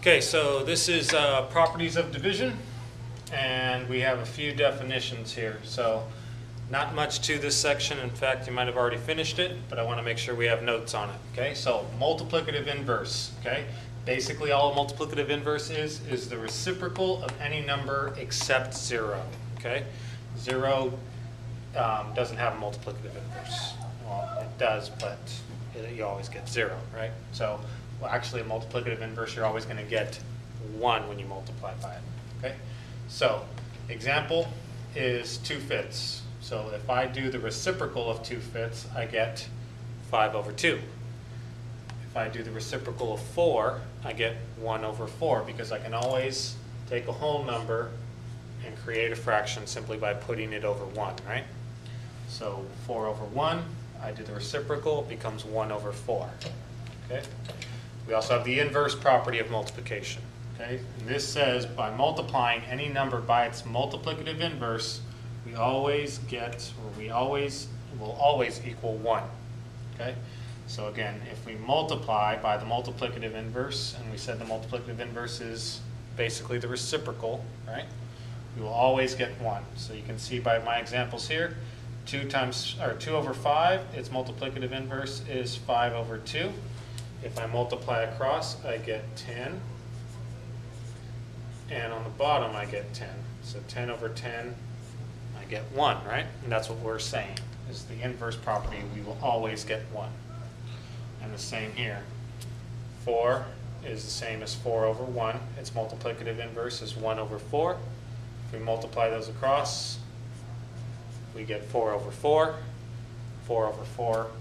Okay, so this is properties of division, and we have a few definitions here. So not much to this section. In fact, you might have already finished it, but I want to make sure we have notes on it. Okay, so multiplicative inverse. Okay, basically all a multiplicative inverse is the reciprocal of any number except 0. Okay, 0 doesn't have a multiplicative inverse. Well, it does, but you always get 0, right? So, well, actually a multiplicative inverse, you're always going to get 1 when you multiply by it. Okay, so example is 2/5. So if I do the reciprocal of 2/5, I get 5/2. If I do the reciprocal of 4, I get 1/4, because I can always take a whole number and create a fraction simply by putting it over 1, right? So 4/1, I do the reciprocal, it becomes 1/4. Okay. We also have the inverse property of multiplication. Okay. And this says by multiplying any number by its multiplicative inverse, we always get, or we always will always equal 1. Okay. So again, if we multiply by the multiplicative inverse, and we said the multiplicative inverse is basically the reciprocal, right? We will always get 1. So you can see by my examples here, 2/5, its multiplicative inverse is 5/2. If I multiply across, I get 10. And on the bottom, I get 10. So 10/10, I get 1, right? And that's what we're saying, is the inverse property, we will always get 1. And the same here. 4 is the same as 4/1. Its multiplicative inverse is 1/4. If we multiply those across, we get 4/4. 4/4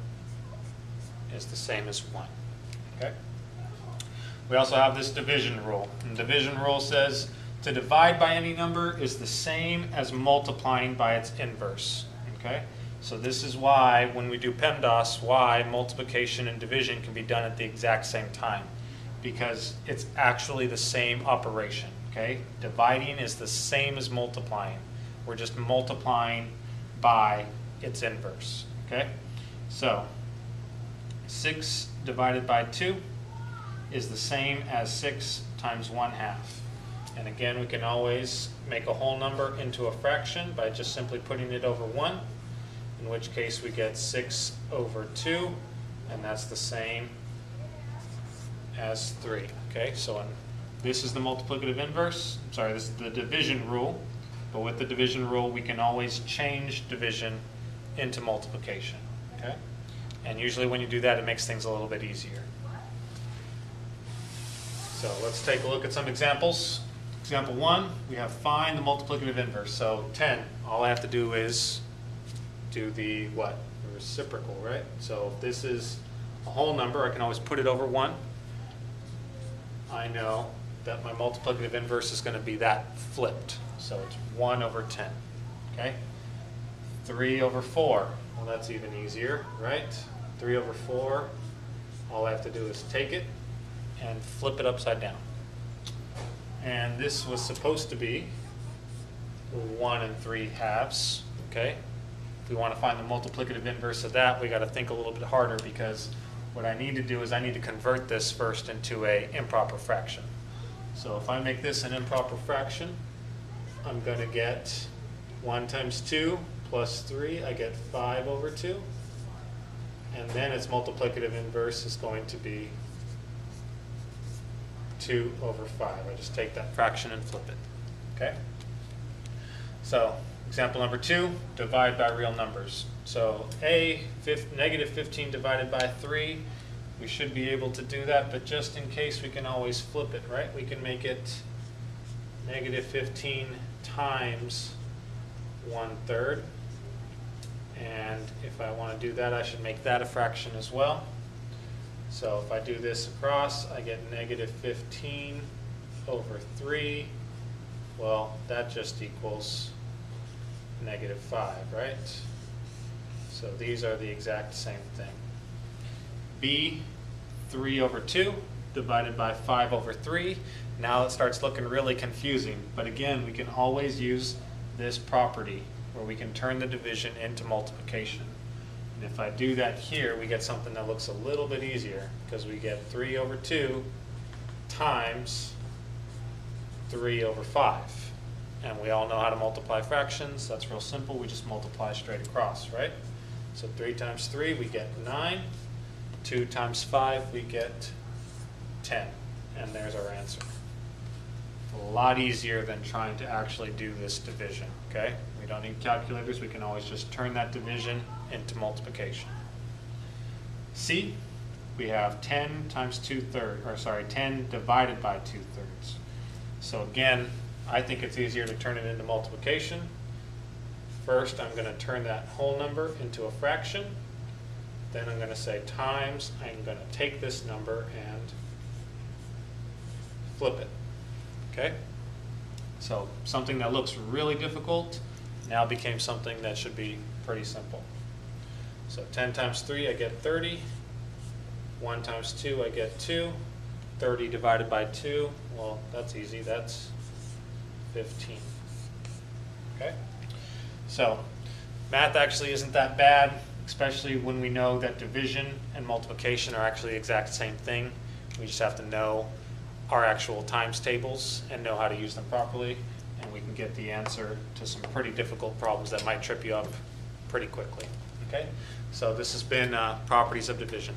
is the same as 1. Okay. We also have this division rule. And the division rule says to divide by any number is the same as multiplying by its inverse. Okay. So this is why when we do PEMDAS, why multiplication and division can be done at the exact same time, because it's actually the same operation. Okay. Dividing is the same as multiplying. We're just multiplying by its inverse. Okay. So 6 divided by 2 is the same as 6 times 1/2. And again, we can always make a whole number into a fraction by just simply putting it over 1, in which case we get 6/2, and that's the same as 3. Okay, so this is the multiplicative inverse. Sorry, this is the division rule. But with the division rule, we can always change division into multiplication. Okay? And usually when you do that, it makes things a little bit easier. So let's take a look at some examples. Example 1, we have find the multiplicative inverse. So 10, all I have to do is do the what? The reciprocal, right? So if this is a whole number, I can always put it over 1. I know that my multiplicative inverse is going to be that flipped. So it's 1/10. Okay? 3/4. Well, that's even easier, right? 3/4. All I have to do is take it and flip it upside down. And this was supposed to be 1 3/2. Okay? If we want to find the multiplicative inverse of that, we got to think a little bit harder, because what I need to do is I need to convert this first into an improper fraction. So if I make this an improper fraction, I'm going to get 1 times 2 plus 3, I get 5/2. And then its multiplicative inverse is going to be 2/5. I just take that fraction and flip it. Okay? So example number 2, divide by real numbers. So negative 15 divided by 3, we should be able to do that, but just in case, we can always flip it, right? We can make it negative 15 times 1/3. And if I want to do that, I should make that a fraction as well. So if I do this across, I get negative 15/3. Well, that just equals -5, right? So these are the exact same thing. B, 3/2 divided by 5/3. Now it starts looking really confusing, but again, we can always use this property where we can turn the division into multiplication. And if I do that here, we get something that looks a little bit easier, because we get 3/2 times 3 over 5. And we all know how to multiply fractions. That's real simple. We just multiply straight across, right? So 3 times 3, we get 9. 2 times 5, we get 10. And there's our answer. A lot easier than trying to actually do this division, okay? We don't need calculators. We can always just turn that division into multiplication. C, we have 10 times 2/3, or sorry, 10 divided by 2/3. So again, I think it's easier to turn it into multiplication. First, I'm going to turn that whole number into a fraction. Then I'm going to say times. I'm going to take this number and flip it. Okay? So something that looks really difficult now became something that should be pretty simple. So 10 times 3, I get 30. 1 times 2, I get 2. 30 divided by 2, well, that's easy. That's 15. Okay? So math actually isn't that bad, especially when we know that division and multiplication are actually the exact same thing. We just have to know our actual times tables and know how to use them properly, and we can get the answer to some pretty difficult problems that might trip you up pretty quickly. Okay? So this has been properties of division.